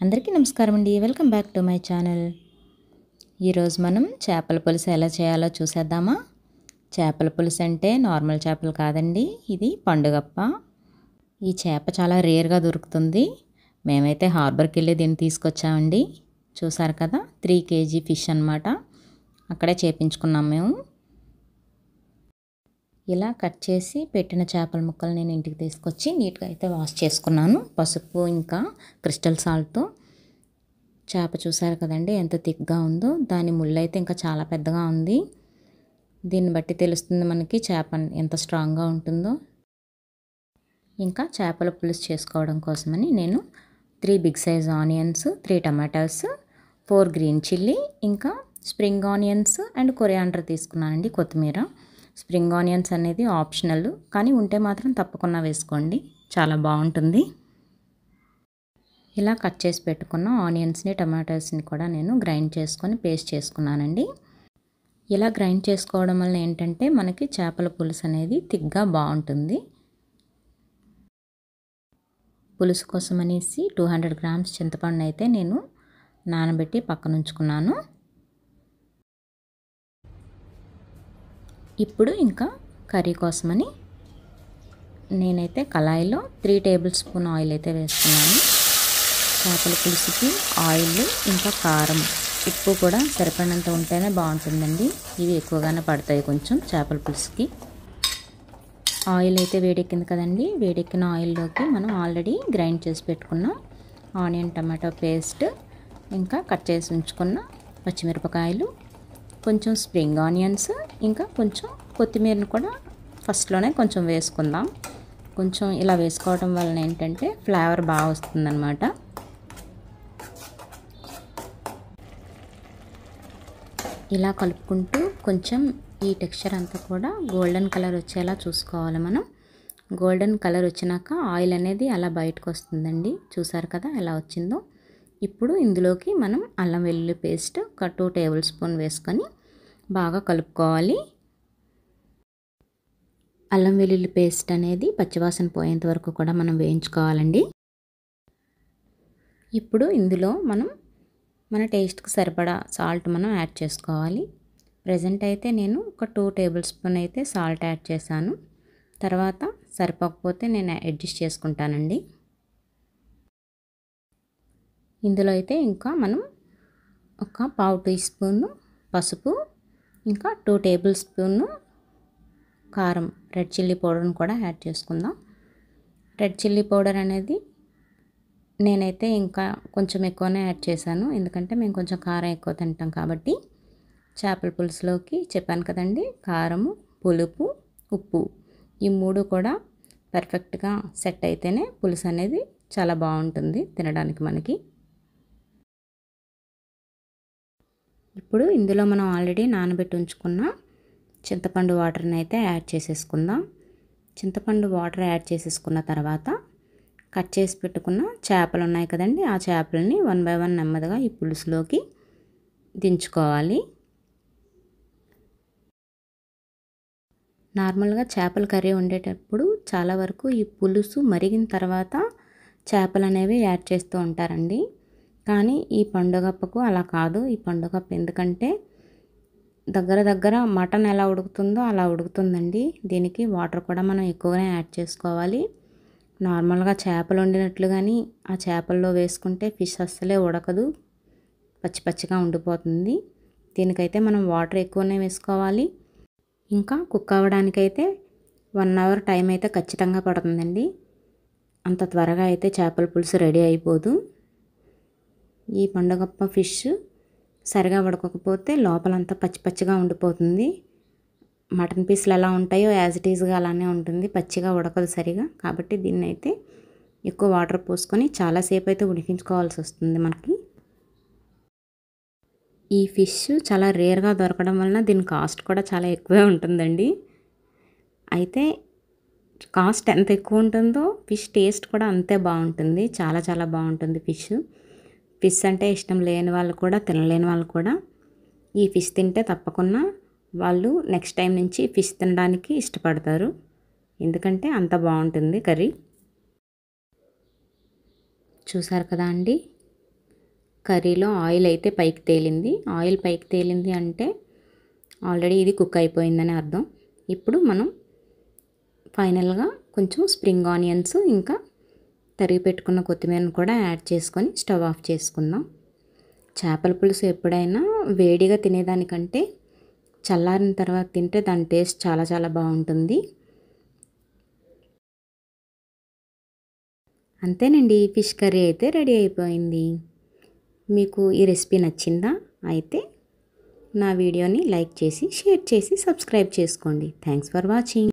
అందరికీ నమస్కారం అండి. Welcome back to my channel. ఈరోజు మనం చేపల పులుసు ఎలా చేయాలో చూసేద్దామా? చేపల పులుసు అంటే నార్మల్ చేపలు కాదండి, ఇది పండుగప్ప. ఈ చేప చాలా రేర్గా దొరుకుతుంది. మేమైతే హార్బర్కి వెళ్ళి దీన్ని తీసుకొచ్చామండి. చూసారు కదా, 3 kg ఫిష్ అన్నమాట. అక్కడే చేపించుకున్నాం మేము. ఇలా కట్ చేసి పెట్టిన చేపల ముక్కలు నేను ఇంటికి తీసుకొచ్చి నీట్గా అయితే వాష్ చేసుకున్నాను, పసుపు ఇంకా క్రిస్టల్ సాల్ట్తో. చేప చూసారు కదండి ఎంత థిక్గా ఉందో. దాని ముళ్ళు అయితే ఇంకా చాలా పెద్దగా ఉంది. దీన్ని బట్టి తెలుస్తుంది మనకి చేప ఎంత స్ట్రాంగ్గా ఉంటుందో. ఇంకా చేపల పులుసు చేసుకోవడం కోసమని నేను 3 big size onions, 3 tomatoes, 4 green chilli, ఇంకా స్ప్రింగ్ ఆనియన్స్ అండ్ కొరియాండర్ తీసుకున్నానండి, కొత్తిమీర. స్ప్రింగ్ ఆనియన్స్ అనేది ఆప్షనల్, కానీ ఉంటే మాత్రం తప్పకుండా వేసుకోండి, చాలా బాగుంటుంది. ఇలా కట్ చేసి పెట్టుకున్న ఆనియన్స్ని, టమాటాస్ని కూడా నేను గ్రైండ్ చేసుకొని పేస్ట్ చేసుకున్నానండి. ఇలా గ్రైండ్ చేసుకోవడం వల్ల ఏంటంటే మనకి చేపల పులుసు అనేది థిక్గా బాగుంటుంది. పులుసు కోసం అనేసి 200 grams చింతపండు అయితే నేను నానబెట్టి పక్కన ఉంచుకున్నాను. ఇప్పుడు ఇంకా కర్రీ కోసమని నేనైతే కళాయిలో 3 tablespoon ఆయిల్ అయితే వేసుకున్నాను. చేపల పులుసుకి ఆయిల్ ఇంకా కారం, ఉప్పు కూడా సరిపడినంత ఉంటేనే బాగుంటుందండి. ఇవి ఎక్కువగానే పడతాయి కొంచెం చేపల పులుసుకి. ఆయిల్ అయితే వేడెక్కింది కదండి. వేడెక్కిన ఆయిల్లోకి మనం ఆల్రెడీ గ్రైండ్ చేసి పెట్టుకున్న ఆనియన్ టమాటో పేస్ట్, ఇంకా కట్ చేసి ఉంచుకున్న పచ్చిమిరపకాయలు, కొంచెం స్ప్రింగ్ ఆనియన్స్, ఇంకా కొంచెం కొత్తిమీరను కూడా ఫస్ట్లోనే కొంచెం వేసుకుందాం. కొంచెం ఇలా వేసుకోవడం వలన ఏంటంటే ఫ్లేవర్ బాగా వస్తుందన్నమాట. ఇలా కలుపుకుంటూ కొంచెం ఈ టెక్స్చర్ అంతా కూడా గోల్డెన్ కలర్ వచ్చేలా చూసుకోవాలి మనం. గోల్డెన్ కలర్ వచ్చినాక ఆయిల్ అనేది అలా బయటకు వస్తుందండి. చూసారు కదా ఎలా వచ్చిందో. ఇప్పుడు ఇందులోకి మనం అల్లం వెల్లుల్లి పేస్ట్ ఒక 2 tablespoon వేసుకొని బాగా కలుపుకోవాలి. అల్లం వెల్లుల్లి పేస్ట్ అనేది పచ్చివాసన పోయేంత వరకు కూడా మనం వేయించుకోవాలండి. ఇప్పుడు ఇందులో మనం మన టేస్ట్కి సరిపడా సాల్ట్ మనం యాడ్ చేసుకోవాలి. ప్రజెంట్ అయితే నేను ఒక 2 tablespoon అయితే సాల్ట్ యాడ్ చేశాను. తర్వాత సరిపోకపోతే నేను అడ్జస్ట్ చేసుకుంటానండి. ఇందులో అయితే ఇంకా మనం ఒక 1/2 teaspoon పసుపు, ఇంకా 2 tablespoon కారం, రెడ్ చిల్లీ పౌడర్ని కూడా యాడ్ చేసుకుందాం. రెడ్ చిల్లీ పౌడర్ అనేది నేనైతే ఇంకా కొంచెం ఎక్కువనే యాడ్ చేశాను, ఎందుకంటే మేము కొంచెం కారం ఎక్కువ తింటాం కాబట్టి. చేపల పులుసులోకి చెప్పాను కదండి, కారము, పులుపు, ఉప్పు ఈ 3 కూడా పర్ఫెక్ట్గా సెట్ అయితేనే పులుసు అనేది చాలా బాగుంటుంది తినడానికి మనకి. ఇప్పుడు ఇందులో మనం ఆల్రెడీ నానబెట్టి ఉంచుకున్న చింతపండు వాటర్ని అయితే యాడ్ చేసేసుకుందాం. చింతపండు వాటర్ యాడ్ చేసేసుకున్న తర్వాత కట్ చేసి పెట్టుకున్న చేపలు ఉన్నాయి కదండి, ఆ చేపలని 1 by 1 నెమ్మదిగా ఈ పులుసులోకి దించుకోవాలి. నార్మల్గా చేపల కర్రీ వండేటప్పుడు చాలా వరకు ఈ పులుసు మరిగిన తర్వాత చేపలు అనేవి యాడ్ చేస్తూ ఉంటారండి. కానీ ఈ పండుగప్పకు అలా కాదు. ఈ పండుగప్ప ఎందుకంటే దగ్గర మటన్ ఎలా ఉడుకుతుందో అలా ఉడుకుతుందండి. దీనికి వాటర్ కూడా మనం ఎక్కువగానే యాడ్ చేసుకోవాలి. నార్మల్గా చేపలు వండినట్లు కానీ ఆ చేపల్లో వేసుకుంటే ఫిష్ అస్సలే ఉడకదు, పచ్చి పచ్చిగా ఉండిపోతుంది. దీనికైతే మనం వాటర్ ఎక్కువనే వేసుకోవాలి. ఇంకా కుక్ అవ్వడానికైతే 1 hour టైం అయితే ఖచ్చితంగా పడుతుందండి. అంత త్వరగా అయితే చేపల పులుసు రెడీ అయిపోదు. ఈ పండుగప్ప ఫిష్ సరిగా ఉడకకపోతే లోపలంతా పచ్చి పచ్చిగా ఉండిపోతుంది. మటన్ పీసులు ఎలా ఉంటాయో యాజ్ ఇట్ ఈజ్గా అలానే ఉంటుంది, పచ్చిగా ఉడకదు సరిగా. కాబట్టి దీన్ని అయితే ఎక్కువ వాటర్ పోసుకొని చాలాసేపు అయితే ఉడికించుకోవాల్సి వస్తుంది మనకి. ఈ ఫిష్ చాలా రేర్గా దొరకడం వలన దీని కాస్ట్ కూడా చాలా ఎక్కువే ఉంటుందండి. అయితే కాస్ట్ ఎంత ఎక్కువ ఉంటుందో ఫిష్ టేస్ట్ కూడా అంతే బాగుంటుంది, చాలా చాలా బాగుంటుంది ఫిష్. ఫిష్ అంటే ఇష్టం లేని వాళ్ళు కూడా, తినలేని వాళ్ళు కూడా ఈ ఫిష్ తింటే తప్పకుండా వాళ్ళు నెక్స్ట్ టైం నుంచి ఫిష్ తినడానికి ఇష్టపడతారు, ఎందుకంటే అంత బాగుంటుంది కర్రీ. చూసారు కదా అండి, కర్రీలో ఆయిల్ అయితే పైకి తేలింది. ఆయిల్ పైకి తేలింది అంటే ఆల్రెడీ ఇది కుక్ అయిపోయిందని అర్థం. ఇప్పుడు మనం ఫైనల్గా కొంచెం స్ప్రింగ్ ఆనియన్స్ ఇంకా తరిగి పెట్టుకున్న కొత్తిమీరను కూడా యాడ్ చేసుకొని స్టవ్ ఆఫ్ చేసుకుందాం. చేపల పులుసు ఎప్పుడైనా వేడిగా తినేదానికంటే చల్లారిన తర్వాత తింటే దాని టేస్ట్ చాలా చాలా బాగుంటుంది. అంతేనండి, ఫిష్ కర్రీ అయితే రెడీ అయిపోయింది. మీకు ఈ రెసిపీ నచ్చిందా? అయితే నా వీడియోని లైక్ చేసి, షేర్ చేసి, సబ్స్క్రైబ్ చేసుకోండి. Thanks for watching.